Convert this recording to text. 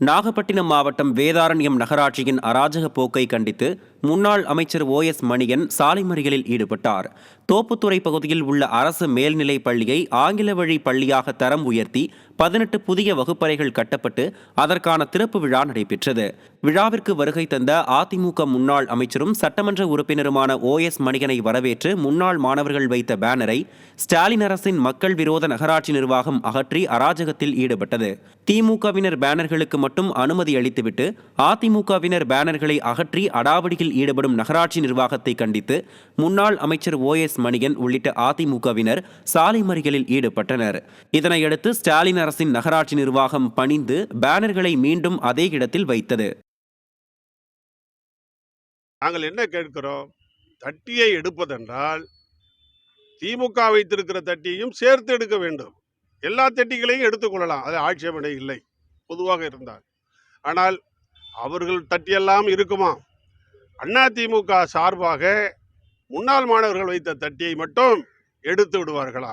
நாகப்பட்டினம் மாவட்டம் வேதாரண்யம் நகராட்சியின் அராஜக போக்கை கண்டித்து முன்னாள் அமைச்சர் OS மணியன் சாலை மறியலில் ஈடுபட்டார். தோப்புத்துறை பகுதியில் உள்ள அரசு மேல்நிலைப் பள்ளியை ஆங்கில வழி பள்ளியாக தரம் உயர்த்தி 18 புதிய வகுப்பறைகள் கட்டப்பட்டு அதற்கான திறப்பு விழா நடைபெற்றது. விழாவிற்கு வருகை தந்த அதிமுக முன்னாள் அமைச்சரும் சட்டமன்ற உறுப்பினருமான OS மணியனை வரவேற்று முன்னாள் மாணவர்கள் வைத்த பேனரை ஸ்டாலின் அரசின் மக்கள் விரோத நகராட்சி நிர்வாகம் அகற்றி அராஜகத்தில் ஈடுபட்டது. திமுகவினர் பேனர்களுக்கு மட்டும் அனுமதி அளித்துவிட்டு அதிமுகவினர் பேனர்களை அகற்றி அடாவடியில் ஈடுபடும் நகராட்சி நிர்வாகத்தை கண்டித்து முன்னாள் அமைச்சர் OS மணியன் உள்ளிட்ட அதிமுகவினர் சாலை மறியலில் ஈடுபட்டனர். இதனையடுத்து ஸ்டாலின் அரசின் நகராட்சி நிர்வாகம் பணிந்து பேனர்களை மீண்டும் அதே இடத்தில் வைத்தது. நாங்கள் என்ன கேட்கிறோம்? தட்டியை எடுப்பதென்றால் திமுக வைத்திருக்கிற தட்டியையும் சேர்த்து எடுக்க வேண்டும். எல்லா தட்டிகளையும் எடுத்துக்கொள்ளலாம், அது ஆட்சேபனை இல்லை பொதுவாக இருந்தால். ஆனால் அவர்கள் தட்டியெல்லாம் இருக்குமா? அதிமுக சார்பாக முன்னாள் மாணவர்கள் வைத்த தட்டியை மட்டும் எடுத்து விடுவார்களா?